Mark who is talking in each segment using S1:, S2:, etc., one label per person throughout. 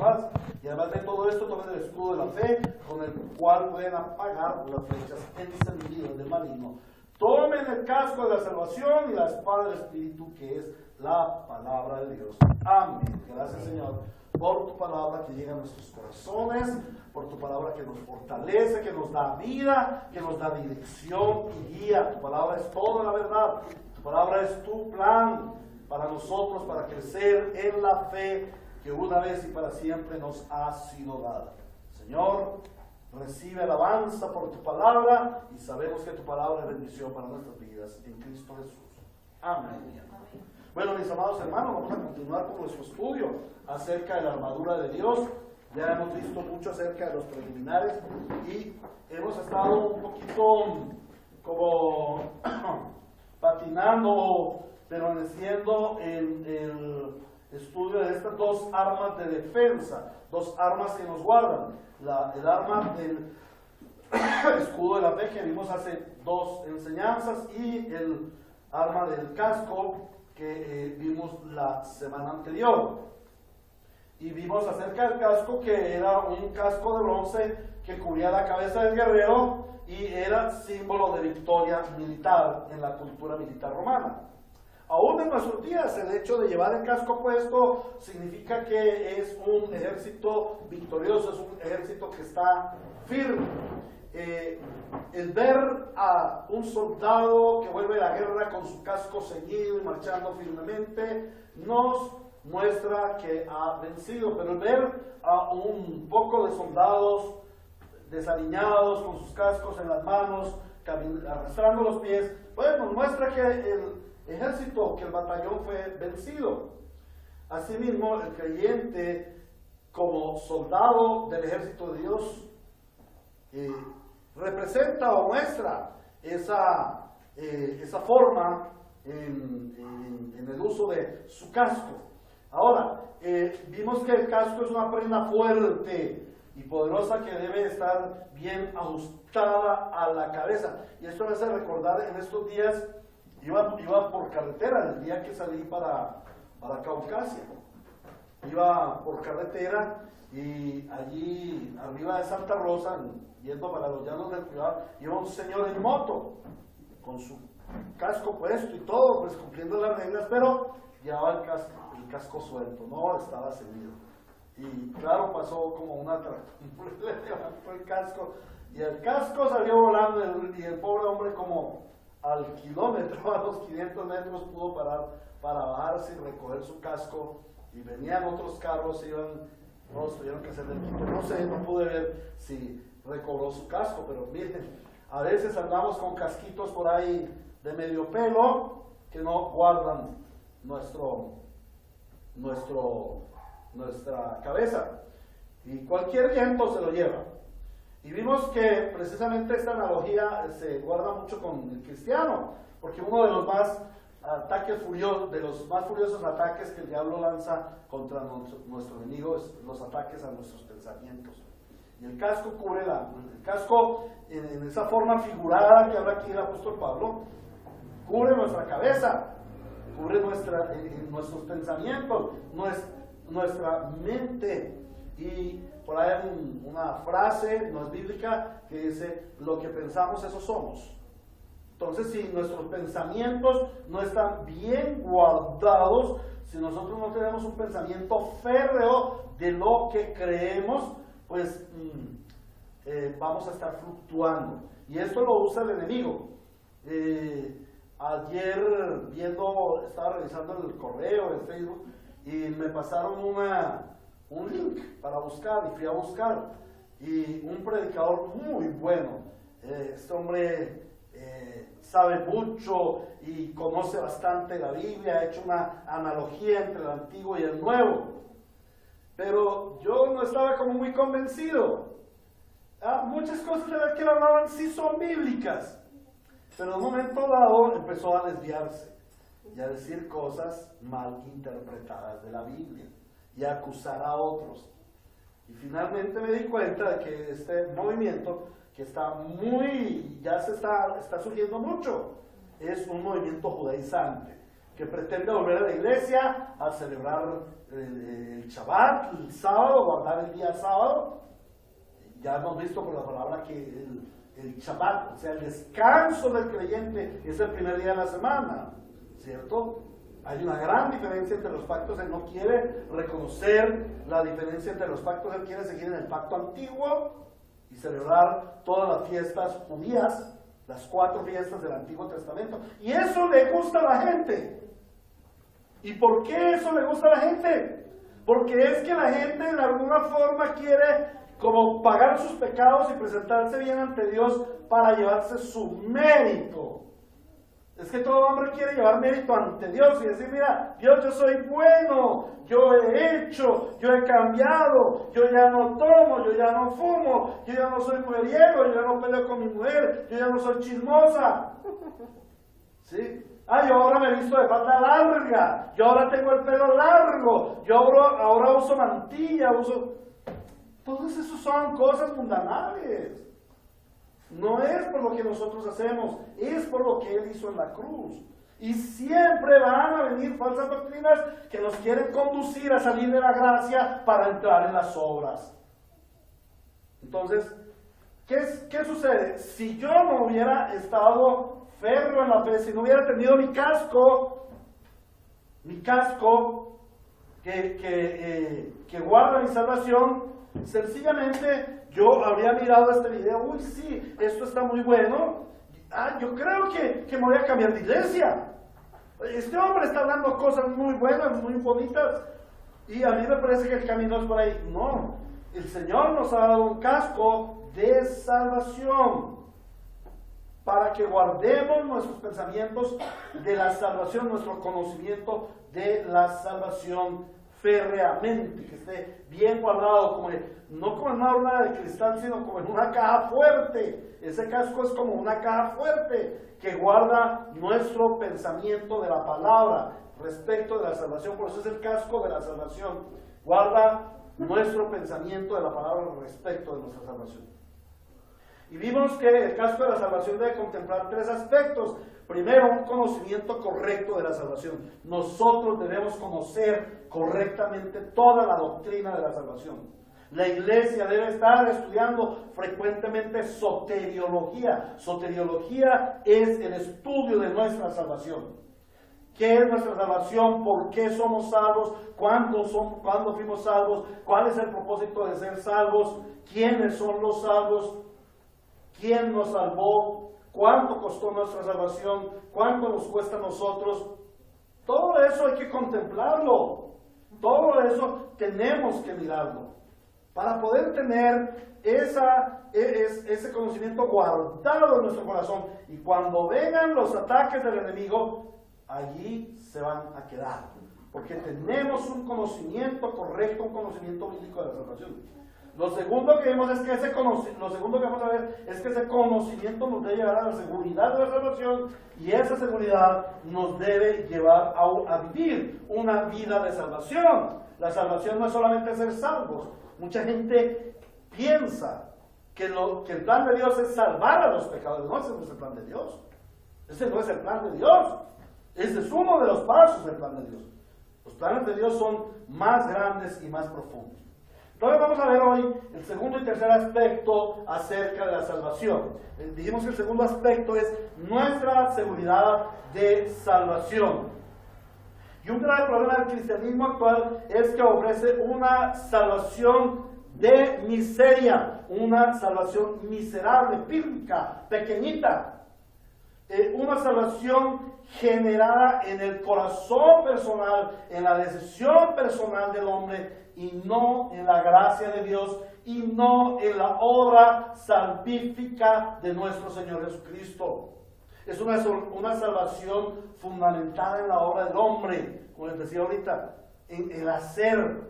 S1: armas. Y además de todo esto, tomen el escudo de la fe, con el cual pueden apagar las flechas encendidas del maligno. Tomen el casco de la salvación y la espada del Espíritu, que es la palabra de Dios. Amén. Gracias, Señor, por tu palabra que llega a nuestros corazones, por tu palabra que nos fortalece, que nos da vida, que nos da dirección y guía. Tu palabra es toda la verdad. Tu palabra es tu plan para nosotros, para crecer en la fe que una vez y para siempre nos ha sido dada. Señor, recibe alabanza por tu palabra y sabemos que tu palabra es bendición para nuestras vidas en Cristo Jesús. Amén. Bueno, mis amados hermanos, vamos a continuar con nuestro estudio acerca de la armadura de Dios. Ya hemos visto mucho acerca de los preliminares y hemos estado un poquito como patinando, permaneciendo en el estudio de estas dos armas de defensa, dos armas que nos guardan. El arma del escudo de la fe que vimos hace dos enseñanzas y el arma del casco que vimos la semana anterior. Y vimos acerca del casco que era un casco de bronce que cubría la cabeza del guerrero y era símbolo de victoria militar en la cultura militar romana. Aún en nuestros días, el hecho de llevar el casco puesto significa que es un ejército victorioso, es un ejército que está firme. El ver a un soldado que vuelve a la guerra con su casco ceñido y marchando firmemente nos muestra que ha vencido, pero el ver a un poco de soldados desaliñados con sus cascos en las manos, arrastrando los pies, pues nos muestra que el ejército, que el batallón fue vencido. Asimismo, el creyente como soldado del ejército de Dios representa o muestra esa forma en el uso de su casco. Ahora, vimos que el casco es una prenda fuerte y poderosa que debe estar bien ajustada a la cabeza. Y esto me hace recordar en estos días, iba por carretera el día que salí para Caucasia. Iba por carretera y allí arriba de Santa Rosa, yendo para los llanos del Cuidado, iba un señor en moto con su casco puesto y todo, pues cumpliendo las reglas, pero llevaba el casco suelto, no estaba ceñido. Y claro, pasó como una le levantó el casco y el casco salió volando y el pobre hombre como al kilómetro, a los 500 metros pudo parar para bajarse y recoger su casco, y venían otros carros, todos tuvieron que hacer del equipo. No sé, no pude ver si recobró su casco, pero miren, a veces andamos con casquitos por ahí de medio pelo que no guardan nuestra cabeza, y cualquier viento se lo lleva. Y vimos que precisamente esta analogía se guarda mucho con el cristiano, porque uno de los más furiosos ataques que el diablo lanza contra nuestro enemigo es los ataques a nuestros pensamientos. Y el casco cubre el casco en esa forma figurada que habla aquí el apóstol Pablo, cubre nuestra cabeza, cubre nuestros pensamientos, nuestra mente. Y por ahí hay una frase, no es bíblica, que dice: lo que pensamos, eso somos. Entonces, si nuestros pensamientos no están bien guardados, si nosotros no tenemos un pensamiento férreo de lo que creemos, pues vamos a estar fluctuando. Y esto lo usa el enemigo. Ayer estaba revisando el correo, el Facebook, y me pasaron un link para buscar, y fui a buscar, y un predicador muy bueno. Este hombre sabe mucho y conoce bastante la Biblia, ha hecho una analogía entre el Antiguo y el Nuevo, pero yo no estaba como muy convencido. Muchas cosas de las que hablaban sí son bíblicas, pero en un momento dado empezó a desviarse y a decir cosas mal interpretadas de la Biblia y a acusar a otros. Y finalmente me di cuenta de que este movimiento, que está surgiendo mucho, es un movimiento judaizante que pretende volver a la iglesia a celebrar el Shabbat, el sábado, guardar el día sábado. Ya hemos visto por la palabra que el Shabbat, o sea, el descanso del creyente, es el primer día de la semana, ¿cierto? Hay una gran diferencia entre los pactos. Él no quiere reconocer la diferencia entre los pactos. Él quiere seguir en el pacto antiguo y celebrar todas las fiestas judías, las 4 fiestas del Antiguo Testamento. Y eso le gusta a la gente. ¿Y por qué eso le gusta a la gente? Porque es que la gente de alguna forma quiere como pagar sus pecados y presentarse bien ante Dios para llevarse su mérito. Es que todo hombre quiere llevar mérito ante Dios y decir, mira, Dios, yo soy bueno, yo he hecho, yo he cambiado, yo ya no tomo, yo ya no fumo, yo ya no soy mujeriego, yo ya no peleo con mi mujer, yo ya no soy chismosa. ¿Sí? Yo ahora me he visto de falda larga, yo ahora tengo el pelo largo, yo ahora uso mantilla, Todos esos son cosas mundanales. No es por lo que nosotros hacemos, es por lo que Él hizo en la cruz. Y siempre van a venir falsas doctrinas que nos quieren conducir a salir de la gracia para entrar en las obras. Entonces, ¿qué sucede? Si yo no hubiera estado férreo en la fe, si no hubiera tenido mi casco que guarda mi salvación, sencillamente yo habría mirado este video, uy sí, esto está muy bueno, yo creo que me voy a cambiar de iglesia, este hombre está hablando cosas muy buenas, muy bonitas, y a mí me parece que el camino es por ahí. No, el Señor nos ha dado un casco de salvación, para que guardemos nuestros pensamientos de la salvación, nuestro conocimiento de la salvación férreamente, que esté bien guardado, no como en una urna de cristal, sino como en una caja fuerte. Ese casco es como una caja fuerte que guarda nuestro pensamiento de la palabra respecto de la salvación. Por eso es el casco de la salvación. Guarda nuestro pensamiento de la palabra respecto de nuestra salvación. Y vimos que el casco de la salvación debe contemplar 3 aspectos. Primero, un conocimiento correcto de la salvación. Nosotros debemos conocer correctamente toda la doctrina de la salvación. La iglesia debe estar estudiando frecuentemente soteriología. Soteriología es el estudio de nuestra salvación. ¿Qué es nuestra salvación? ¿Por qué somos salvos? ¿Cuándo fuimos salvos? ¿Cuál es el propósito de ser salvos? ¿Quiénes son los salvos? ¿Quién nos salvó? ¿Cuánto costó nuestra salvación? ¿Cuánto nos cuesta a nosotros? Todo eso hay que contemplarlo. Todo eso tenemos que mirarlo. Para poder tener ese conocimiento guardado en nuestro corazón. Y cuando vengan los ataques del enemigo, allí se van a quedar. Porque tenemos un conocimiento correcto, un conocimiento bíblico de la salvación. Lo segundo que vemos es que ese conocimiento nos debe llevar a la seguridad de la salvación, y esa seguridad nos debe llevar a vivir una vida de salvación. La salvación no es solamente ser salvos. Mucha gente piensa que el plan de Dios es salvar a los pecadores. No, ese no es el plan de Dios. Ese no es el plan de Dios. Ese es uno de los pasos del plan de Dios. Los planes de Dios son más grandes y más profundos. Entonces vamos a ver hoy el segundo y tercer aspecto acerca de la salvación. Dijimos que el segundo aspecto es nuestra seguridad de salvación. Y un grave problema del cristianismo actual es que ofrece una salvación de miseria, una salvación miserable, pírrica, pequeñita. Una salvación generada en el corazón personal, en la decisión personal del hombre, y no en la gracia de Dios, y no en la obra salvífica de nuestro Señor Jesucristo. Es una salvación fundamentada en la obra del hombre, como les decía ahorita, en el hacer.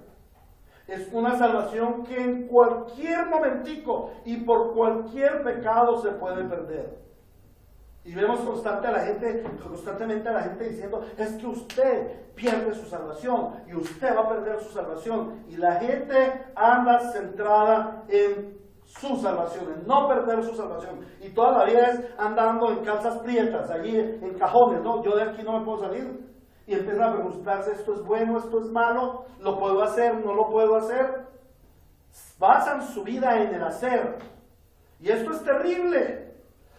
S1: Es una salvación que en cualquier momentico y por cualquier pecado se puede perder. Y vemos constantemente a la gente diciendo, es que usted pierde su salvación y usted va a perder su salvación. Y la gente anda centrada en su salvación, en no perder su salvación. Y toda la vida es andando en calzas prietas, allí en cajones, ¿no? Yo de aquí no me puedo salir. y empiezan a preguntarse, ¿esto es bueno, esto es malo? ¿Lo puedo hacer, no lo puedo hacer? Basan su vida en el hacer. Y esto es terrible,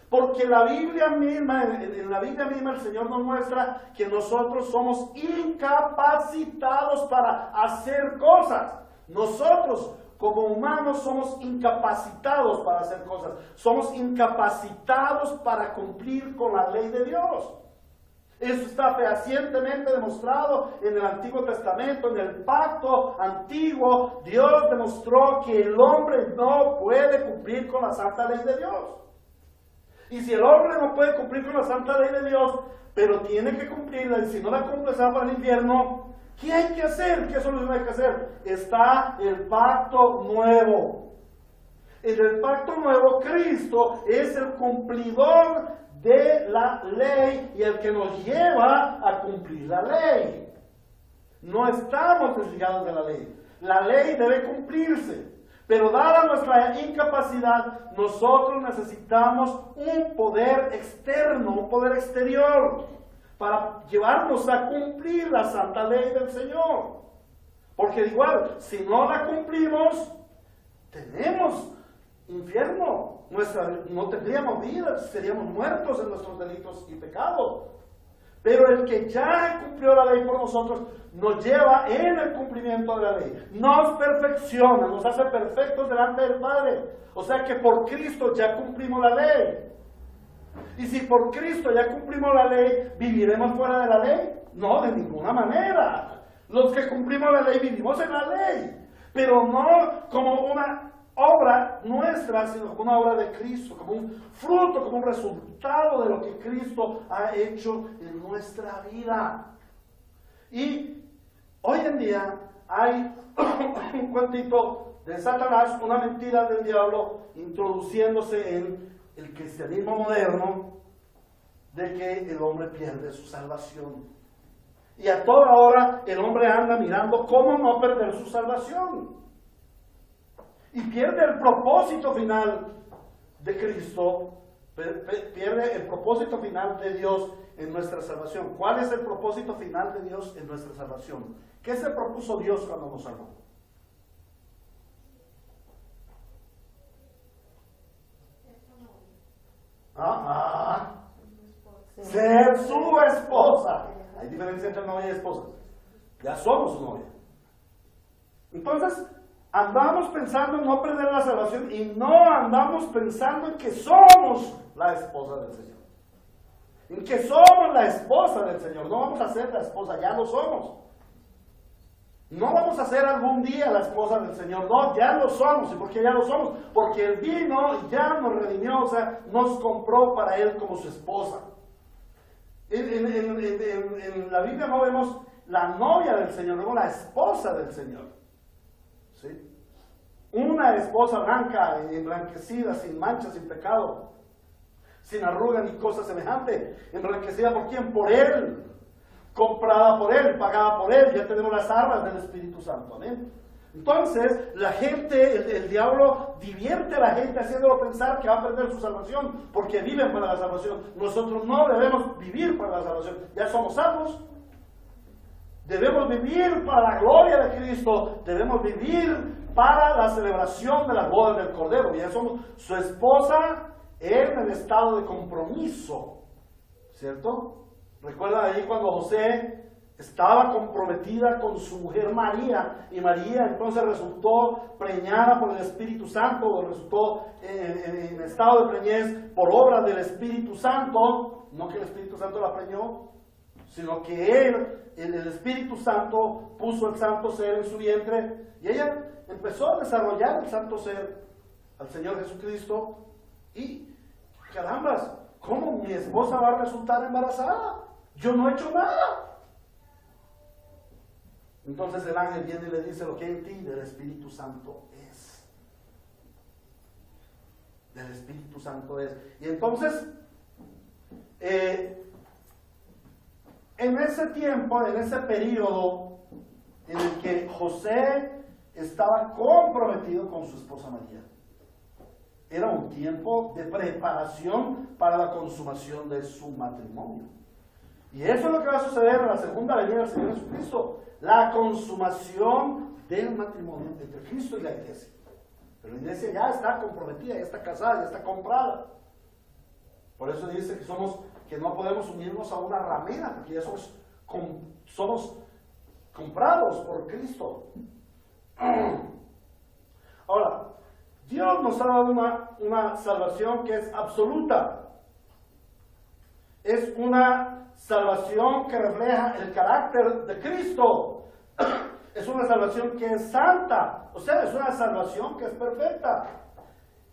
S1: porque la Biblia misma, en la Biblia misma el Señor nos muestra que nosotros somos incapacitados para hacer cosas. Nosotros como humanos somos incapacitados para hacer cosas. Somos incapacitados para cumplir con la ley de Dios. Eso está fehacientemente demostrado en el Antiguo Testamento, en el pacto antiguo. Dios demostró que el hombre no puede cumplir con la santa ley de Dios. Y si el hombre no puede cumplir con la santa ley de Dios, pero tiene que cumplirla, y si no la cumple se va para el infierno, ¿qué hay que hacer? ¿Qué solución hay que hacer? Está el pacto nuevo. En el pacto nuevo, Cristo es el cumplidor de la ley y el que nos lleva a cumplir la ley. No estamos desligados de la ley. La ley debe cumplirse. Pero dada nuestra incapacidad, nosotros necesitamos un poder externo, un poder exterior, para llevarnos a cumplir la santa ley del Señor. Porque igual, si no la cumplimos, tenemos infierno. No tendríamos vida, seríamos muertos en nuestros delitos y pecados. Pero el que ya cumplió la ley por nosotros, nos lleva en el cumplimiento de la ley. Nos perfecciona, nos hace perfectos delante del Padre. O sea que por Cristo ya cumplimos la ley. Y si por Cristo ya cumplimos la ley, ¿viviremos fuera de la ley? No, de ninguna manera. Los que cumplimos la ley vivimos en la ley. Pero no como una obra nuestra, sino como una obra de Cristo, como un fruto, como un resultado de lo que Cristo ha hecho en nuestra vida. Y hoy en día hay un cuentito de Satanás, una mentira del diablo introduciéndose en el cristianismo moderno, de que el hombre pierde su salvación. Y a toda hora el hombre anda mirando cómo no perder su salvación. Y pierde el propósito final de Cristo, pierde el propósito final de Dios en nuestra salvación. ¿Cuál es el propósito final de Dios en nuestra salvación? ¿Qué se propuso Dios cuando nos salvó? Ser su esposa. Hay diferencia entre novia y esposa. Ya somos su novia. Entonces, andamos pensando en no perder la salvación y no andamos pensando en que somos la esposa del Señor. En que somos la esposa del Señor. No vamos a ser la esposa, ya lo somos. No vamos a ser algún día la esposa del Señor. No, ya lo somos. ¿Y por qué ya lo somos? Porque Él vino y ya nos redimió, o sea, nos compró para Él como su esposa. En la Biblia no vemos la novia del Señor, vemos la esposa del Señor. ¿Sí? Una esposa blanca, emblanquecida, sin mancha, sin pecado, sin arruga ni cosa semejante. ¿Emblanquecida por quién? Por Él. Comprada por Él, pagada por Él. Ya tenemos las armas del Espíritu Santo. ¿Amén? Entonces, la gente, el diablo divierte a la gente haciéndolo pensar que va a perder su salvación, porque viven para la salvación. Nosotros no debemos vivir para la salvación. Ya somos salvos. Debemos vivir para la gloria de Cristo. Debemos vivir para la celebración de las bodas del Cordero. Ya somos su esposa en el estado de compromiso. ¿Cierto? Recuerda ahí cuando José estaba comprometida con su mujer María, y María entonces resultó preñada por el Espíritu Santo, o resultó en estado de preñez por obra del Espíritu Santo. No que el Espíritu Santo la preñó, sino que el Espíritu Santo puso el santo ser en su vientre, y ella empezó a desarrollar el santo ser al Señor Jesucristo. Y carambas, ¿cómo mi esposa va a resultar embarazada? Yo no he hecho nada. Entonces el ángel viene y le dice: lo que en ti del Espíritu Santo es. Del Espíritu Santo es. Y entonces, en ese tiempo, en ese periodo en el que José estaba comprometido con su esposa María, era un tiempo de preparación para la consumación de su matrimonio. Y eso es lo que va a suceder en la segunda venida del Señor Jesucristo. La consumación del matrimonio entre Cristo y la iglesia. Pero la iglesia ya está comprometida, ya está casada, ya está comprada. Por eso dice que no podemos unirnos a una ramera, porque ya somos comprados por Cristo. Ahora, Dios nos ha dado una salvación que es absoluta. Es una salvación que refleja el carácter de Cristo. Es una salvación que es santa. O sea, es una salvación que es perfecta.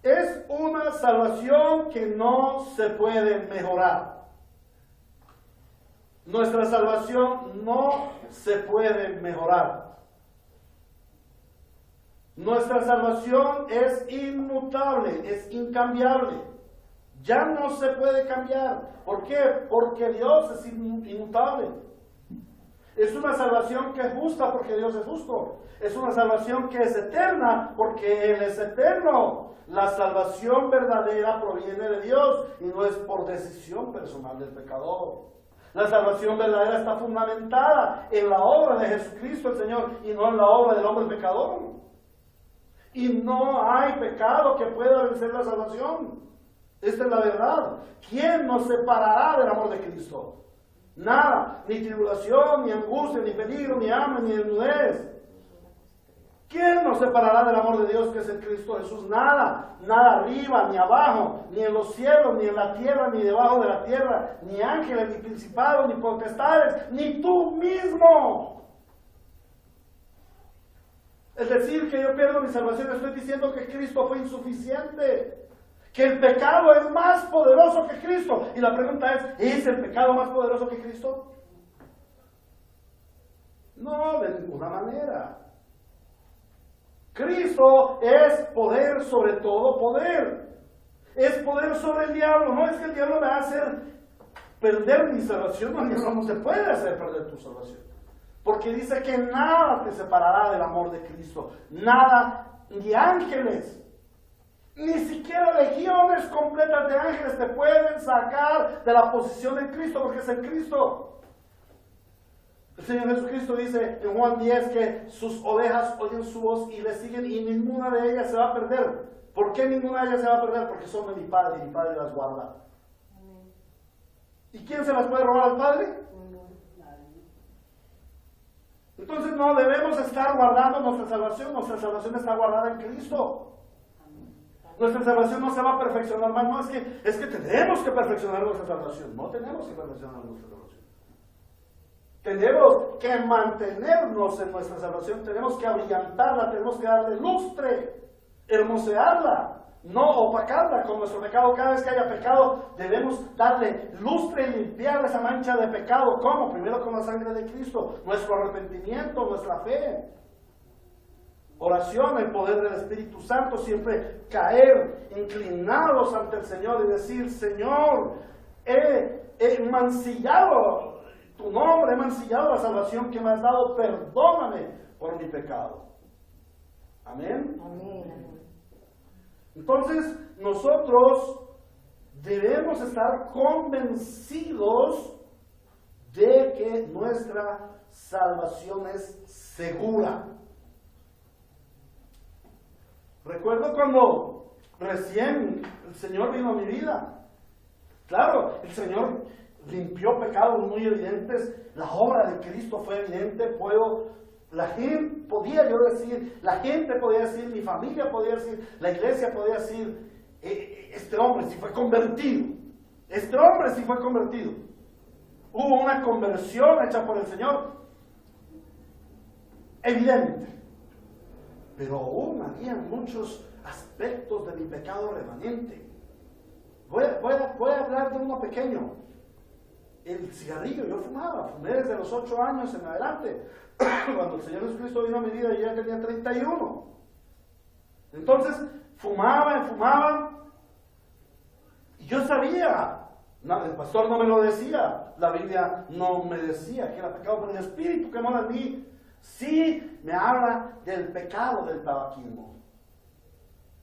S1: Es una salvación que no se puede mejorar. Nuestra salvación no se puede mejorar. Nuestra salvación es inmutable, es incambiable. Ya no se puede cambiar. ¿Por qué? Porque Dios es inmutable. Es una salvación que es justa porque Dios es justo. Es una salvación que es eterna porque Él es eterno. La salvación verdadera proviene de Dios y no es por decisión personal del pecador. La salvación verdadera está fundamentada en la obra de Jesucristo el Señor y no en la obra del hombre pecador. Y no hay pecado que pueda vencer la salvación. Esta es la verdad. ¿Quién nos separará del amor de Cristo? Nada, ni tribulación, ni angustia, ni peligro, ni hambre, ni desnudez. ¿Quién nos separará del amor de Dios que es en Cristo Jesús? Nada, nada arriba, ni abajo, ni en los cielos, ni en la tierra, ni debajo de la tierra, ni ángeles, ni principados, ni potestades, ni tú mismo. Es decir, que yo pierdo mi salvación, estoy diciendo que Cristo fue insuficiente, que el pecado es más poderoso que Cristo. Y la pregunta ¿es el pecado más poderoso que Cristo? No, de ninguna manera. Cristo es poder sobre todo poder. Es poder sobre el diablo. No es que el diablo me va a hacer perder mi salvación. No, el diablo no se puede hacer perder tu salvación. Porque dice que nada te separará del amor de Cristo. Nada, ni ángeles, ni siquiera legiones completas de ángeles te pueden sacar de la posición de Cristo, porque es en Cristo. El Señor Jesucristo dice en Juan 10 que sus ovejas oyen su voz y le siguen y ninguna de ellas se va a perder. ¿Por qué ninguna de ellas se va a perder? Porque son de mi Padre y mi Padre las guarda. ¿Y quién se las puede robar al Padre? Entonces no debemos estar guardando nuestra salvación está guardada en Cristo. Nuestra salvación no se va a perfeccionar más, no es que tenemos que perfeccionar nuestra salvación, no tenemos que perfeccionar nuestra salvación. Tenemos que mantenernos en nuestra salvación, tenemos que abrillantarla, tenemos que darle lustre, hermosearla, no opacarla con nuestro pecado. Cada vez que haya pecado debemos darle lustre y limpiar esa mancha de pecado. ¿Cómo? Primero con la sangre de Cristo, nuestro arrepentimiento, nuestra fe, oración, el poder del Espíritu Santo, siempre caer inclinados ante el Señor y decir: Señor, he mancillado tu nombre, he mancillado la salvación que me has dado, perdóname por mi pecado. Amén.
S2: Amén.
S1: Entonces, nosotros debemos estar convencidos de que nuestra salvación es segura. Recuerdo cuando recién el Señor vino a mi vida. Claro, el Señor limpió pecados muy evidentes, la obra de Cristo fue evidente, la gente podía decir, mi familia podía decir, la iglesia podía decir, este hombre sí fue convertido, Hubo una conversión hecha por el Señor, evidente, pero aún había muchos aspectos de mi pecado remanente. Voy a hablar de uno pequeño. El cigarrillo, yo fumé desde los 8 años en adelante. Cuando el Señor Jesucristo vino a mi vida, yo ya tenía 31. Entonces, fumaba, y yo sabía, el pastor no me lo decía, la Biblia no me decía que era pecado, pero el Espíritu que mora en mí sí me habla del pecado del tabaquismo.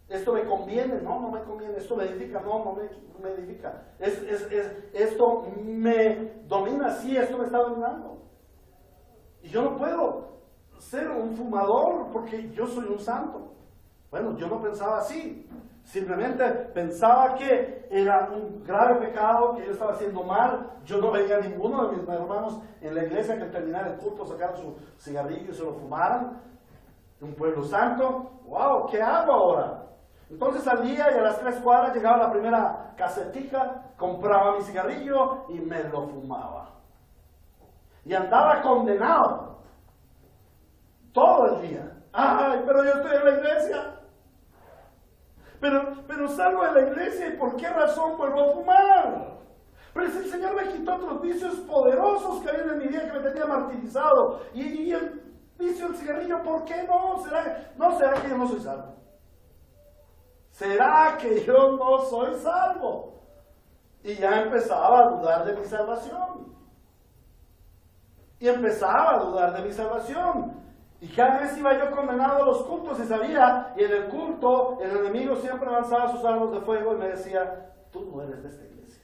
S1: Esto me conviene, no, no me conviene. Esto me edifica, no, no me edifica. Esto me domina, sí, esto me está dominando. Y yo no puedo ser un fumador porque yo soy un santo. Bueno, yo no pensaba así. Simplemente pensaba que era un grave pecado, que yo estaba haciendo mal. Yo no veía a ninguno de mis hermanos en la iglesia que al terminar el culto sacaran su cigarrillo y se lo fumaran. Un pueblo santo. ¡Wow! ¿Qué hago ahora? Entonces salía y a las 3 cuadras llegaba la primera casetica, compraba mi cigarrillo y me lo fumaba. Y andaba condenado todo el día. ¡Ay, pero yo estoy en la iglesia! Pero salgo de la iglesia y ¿por qué razón vuelvo a fumar? Pero si el Señor me quitó otros vicios poderosos que había en mi vida que me tenía martirizado. Y el vicio del cigarrillo, ¿por qué no? ¿Será que yo no soy salvo? ¿Será que yo no soy salvo? Y ya empezaba a dudar de mi salvación. Y empezaba a dudar de mi salvación. Y cada vez iba yo condenado a los cultos y sabía, y en el culto el enemigo siempre lanzaba sus armas de fuego y me decía, tú no eres de esta iglesia,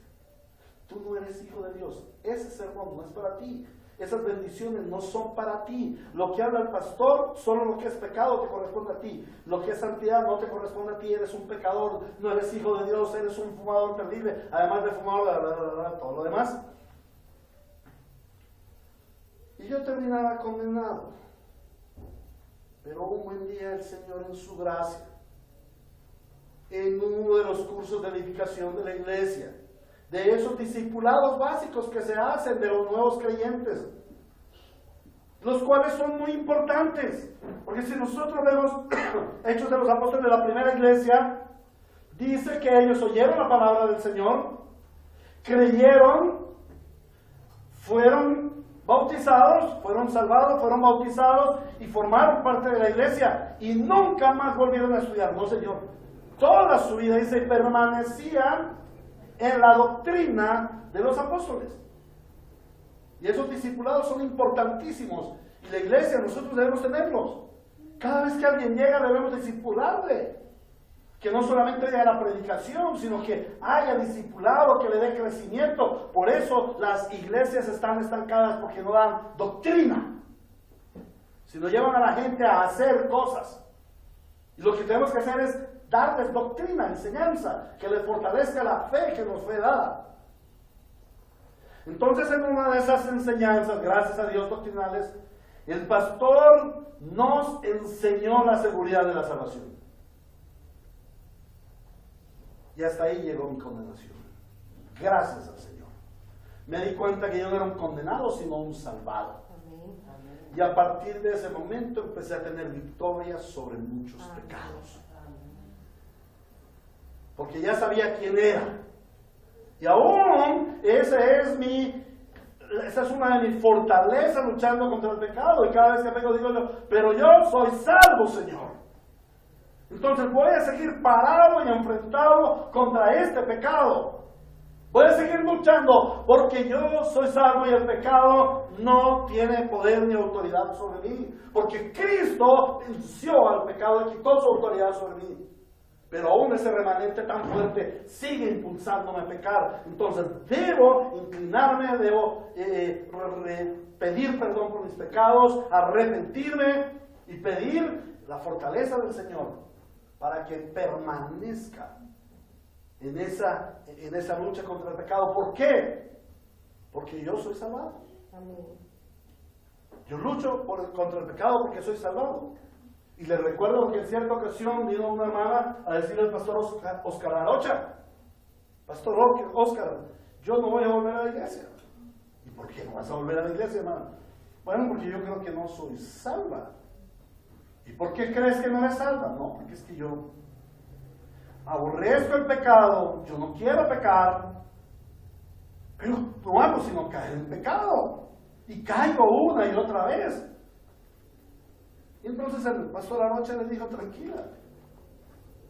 S1: tú no eres hijo de Dios, ese sermón no es para ti, esas bendiciones no son para ti, lo que habla el pastor, solo lo que es pecado te corresponde a ti, lo que es santidad no te corresponde a ti, eres un pecador, no eres hijo de Dios, eres un fumador terrible, además de fumador, todo lo demás. Y yo terminaba condenado. Pero un buen día el Señor en su gracia, en uno de los cursos de edificación de la iglesia, de esos discipulados básicos que se hacen de los nuevos creyentes, los cuales son muy importantes, porque si nosotros vemos Hechos de los Apóstoles de la primera iglesia, dice que ellos oyeron la palabra del Señor, creyeron, fueron bautizados, fueron salvados, fueron bautizados y formaron parte de la iglesia y nunca más volvieron a estudiar. No, Señor. Toda su vida, dice, permanecían en la doctrina de los apóstoles. Y esos discipulados son importantísimos. Y la iglesia, nosotros debemos tenerlos. Cada vez que alguien llega debemos discipularle. Que no solamente haya la predicación, sino que haya discipulado, que le dé crecimiento. Por eso las iglesias están estancadas, porque no dan doctrina, sino llevan a la gente a hacer cosas. Y lo que tenemos que hacer es darles doctrina, enseñanza, que les fortalezca la fe que nos fue dada. Entonces, en una de esas enseñanzas, gracias a Dios, doctrinales, el pastor nos enseñó la seguridad de la salvación. Y hasta ahí llegó mi condenación. Gracias al Señor. Me di cuenta que yo no era un condenado, sino un salvado. Amén. Y a partir de ese momento empecé a tener victorias sobre muchos pecados. Porque ya sabía quién era. Y aún esa es una de mis fortalezas luchando contra el pecado. Y cada vez que pego digo yo, pero yo soy salvo, Señor. Entonces voy a seguir parado y enfrentado contra este pecado. Voy a seguir luchando porque yo soy salvo y el pecado no tiene poder ni autoridad sobre mí. Porque Cristo venció al pecado y quitó su autoridad sobre mí. Pero aún ese remanente tan fuerte sigue impulsándome a pecar. Entonces debo inclinarme, debo pedir perdón por mis pecados, arrepentirme y pedir la fortaleza del Señor para que permanezca en esa lucha contra el pecado. ¿Por qué? Porque yo soy salvado. Yo lucho contra el pecado porque soy salvado. Y les recuerdo que en cierta ocasión vino una hermana a decirle al pastor Oscar Arocha, Pastor Oscar, yo no voy a volver a la iglesia. ¿Y por qué no vas a volver a la iglesia, hermano? Bueno, porque yo creo que no soy salva. ¿Y por qué crees que no eres salva? No, porque es que yo aborrezco el pecado, yo no quiero pecar, pero no hago sino caer en pecado. Y caigo una y otra vez. Y entonces el pastor Arocha le dijo, tranquila,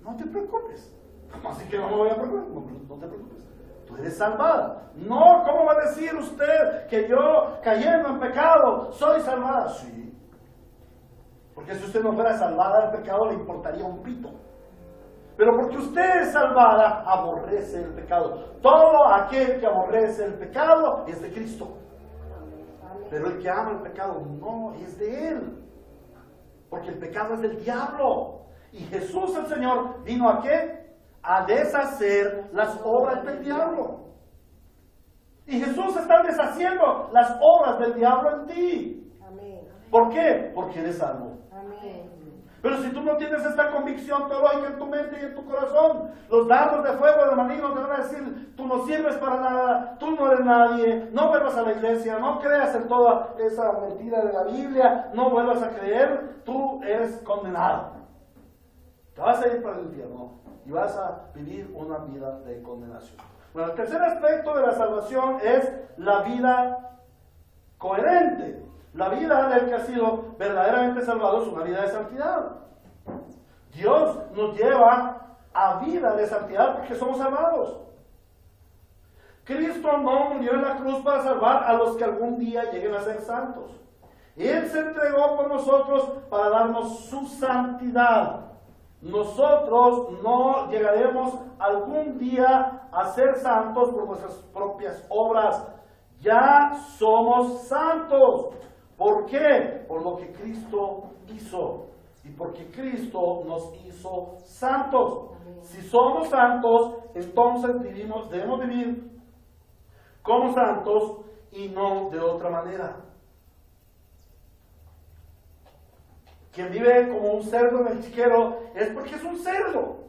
S1: no te preocupes. ¿Cómo así que no me voy a preocupar? No te preocupes. Tú eres salvada. No, ¿cómo va a decir usted que yo cayendo en pecado soy salvada? Sí. Porque si usted no fuera salvada del pecado le importaría un pito. Pero porque usted es salvada, aborrece el pecado. Todo aquel que aborrece el pecado es de Cristo. Pero el que ama el pecado no es de Él. Porque el pecado es del diablo. Y Jesús el Señor vino ¿a qué? A deshacer las obras del diablo. Y Jesús está deshaciendo las obras del diablo en ti.
S2: Amén.
S1: ¿Por qué? Porque eres salvo.
S2: Amén.
S1: Pero si tú no tienes esta convicción teológica en tu mente y en tu corazón, los dardos de fuego del maligno te van a decir: tú no sirves para nada, tú no eres nadie, no vuelvas a la iglesia, no creas en toda esa mentira de la Biblia, no vuelvas a creer, tú eres condenado. Te vas a ir para el infierno y vas a vivir una vida de condenación. Bueno, el tercer aspecto de la salvación es la vida coherente. La vida del que ha sido verdaderamente salvado es una vida de santidad. Dios nos lleva a vida de santidad porque somos salvados. Cristo no murió en la cruz para salvar a los que algún día lleguen a ser santos. Él se entregó por nosotros para darnos su santidad. Nosotros no llegaremos algún día a ser santos por nuestras propias obras. Ya somos santos. ¿Por qué? Por lo que Cristo hizo. Y porque Cristo nos hizo santos. Si somos santos, entonces debemos vivir como santos y no de otra manera. Quien vive como un cerdo en el chiquero es porque es un cerdo.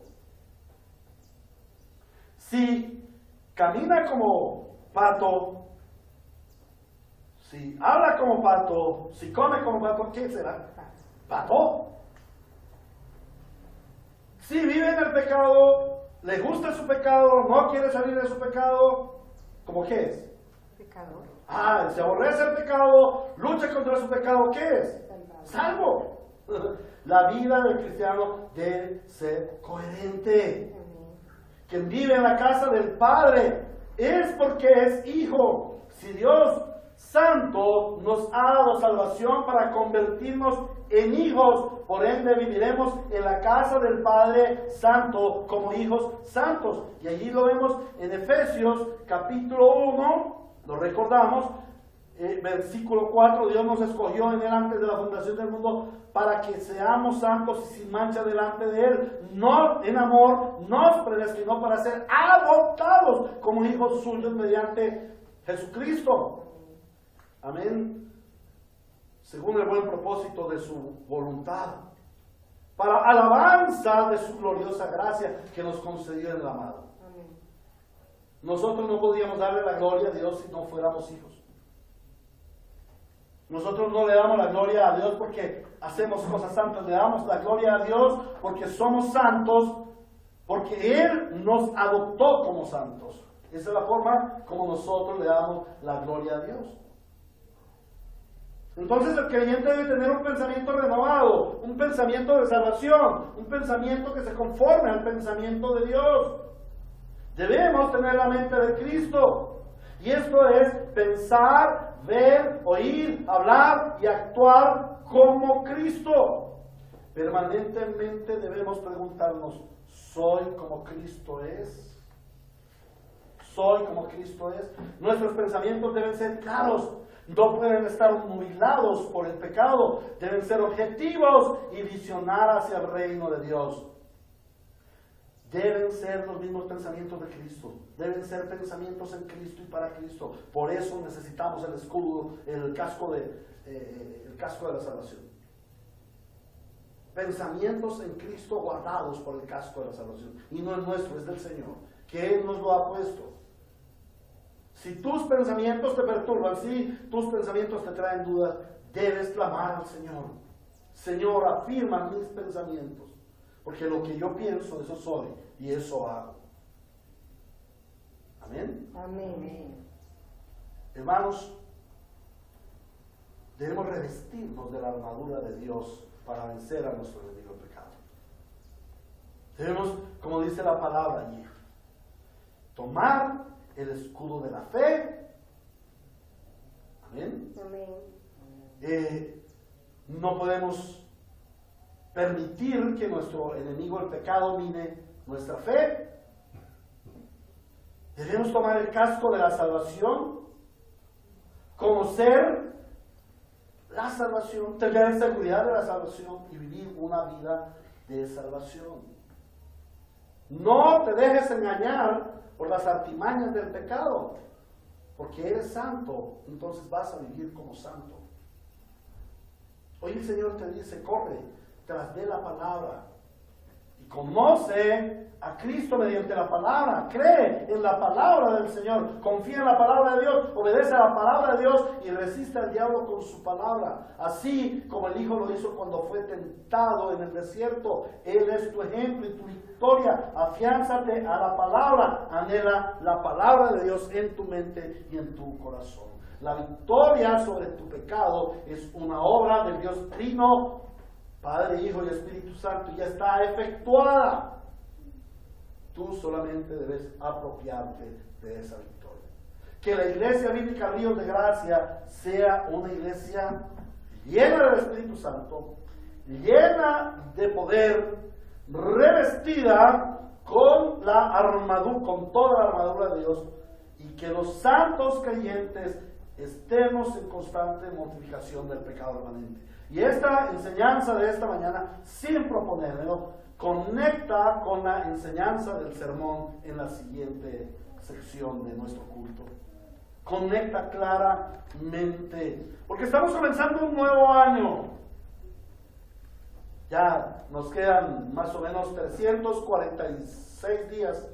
S1: Si camina como pato, si habla como pato, si come como pato, ¿qué será? Pato. Si vive en el pecado, le gusta su pecado, no quiere salir de su pecado, ¿cómo qué es?
S2: Pecador.
S1: Se aborrece el pecado, lucha contra su pecado, ¿qué es? Salvo. La vida del cristiano debe ser coherente. Quien vive en la casa del Padre es porque es hijo. Si Dios Santo nos ha dado salvación para convertirnos en hijos, por ende viviremos en la casa del Padre Santo como hijos santos. Y allí lo vemos en Efesios capítulo 1, lo recordamos, versículo 4, Dios nos escogió en Él antes de la fundación del mundo para que seamos santos y sin mancha delante de Él. No en amor, nos predestinó para ser adoptados como hijos suyos mediante Jesucristo. Amén. Según el buen propósito de su voluntad, para alabanza de su gloriosa gracia que nos concedió en el amado.
S2: Amén.
S1: Nosotros no podíamos darle la gloria a Dios si no fuéramos hijos. Nosotros no le damos la gloria a Dios porque hacemos cosas santas, le damos la gloria a Dios porque somos santos, porque Él nos adoptó como santos. Esa es la forma como nosotros le damos la gloria a Dios. Entonces el creyente debe tener un pensamiento renovado, un pensamiento de salvación, un pensamiento que se conforme al pensamiento de Dios. Debemos tener la mente de Cristo. Y esto es pensar, ver, oír, hablar y actuar como Cristo. Permanentemente debemos preguntarnos: ¿soy como Cristo es? ¿Soy como Cristo es? Nuestros pensamientos deben ser claros. No pueden estar nubilados por el pecado. Deben ser objetivos y visionar hacia el reino de Dios. Deben ser los mismos pensamientos de Cristo. Deben ser pensamientos en Cristo y para Cristo. Por eso necesitamos el escudo, el casco de la salvación. Pensamientos en Cristo guardados por el casco de la salvación. Y no es nuestro, es del Señor, que Él nos lo ha puesto. Si tus pensamientos te perturban, si tus pensamientos te traen dudas, debes clamar al Señor. Señor, afirma mis pensamientos, porque lo que yo pienso, eso soy y eso hago. Amén.
S2: Amén.
S1: Hermanos, debemos revestirnos de la armadura de Dios para vencer a nuestro enemigo el pecado. Debemos, como dice la palabra allí, tomar el escudo de la fe. Amén.
S2: Amén.
S1: No podemos permitir que nuestro enemigo el pecado mine nuestra fe. Debemos tomar el casco de la salvación, conocer la salvación, tener seguridad de la salvación y vivir una vida de salvación. No te dejes engañar por las artimañas del pecado, porque eres santo, entonces vas a vivir como santo. Hoy el Señor te dice, corre tras de la palabra y conoce a Cristo mediante la palabra, cree en la palabra del Señor, confía en la palabra de Dios, obedece a la palabra de Dios y resiste al diablo con su palabra, así como el Hijo lo hizo cuando fue tentado en el desierto. Él es tu ejemplo y tu victoria. Afiánzate a la palabra, anhela la palabra de Dios en tu mente y en tu corazón. La victoria sobre tu pecado es una obra del Dios Trino, Padre, Hijo y Espíritu Santo, ya está efectuada. Tú solamente debes apropiarte de esa victoria. Que la Iglesia Bíblica Ríos de Gracia sea una iglesia llena del Espíritu Santo, llena de poder, revestida con la armadura, con toda la armadura de Dios, y que los santos creyentes estemos en constante mortificación del pecado remanente. Y esta enseñanza de esta mañana, sin proponerlo, conecta con la enseñanza del sermón en la siguiente sección de nuestro culto. Conecta claramente, porque estamos comenzando un nuevo año. Ya nos quedan más o menos 346 días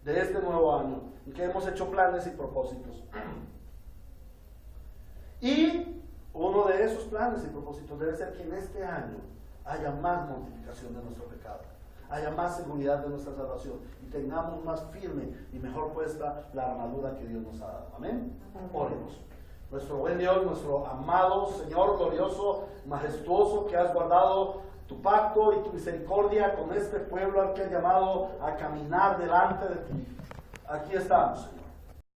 S1: de este nuevo año, en que hemos hecho planes y propósitos. Y uno de esos planes y propósitos debe ser que en este año haya más mortificación de nuestro pecado, haya más seguridad de nuestra salvación y tengamos más firme y mejor puesta la armadura que Dios nos ha dado. Amén. Oremos. Nuestro buen Dios, nuestro amado Señor glorioso, majestuoso, que has guardado tu pacto y tu misericordia con este pueblo al que has llamado a caminar delante de ti. Aquí estamos, Señor.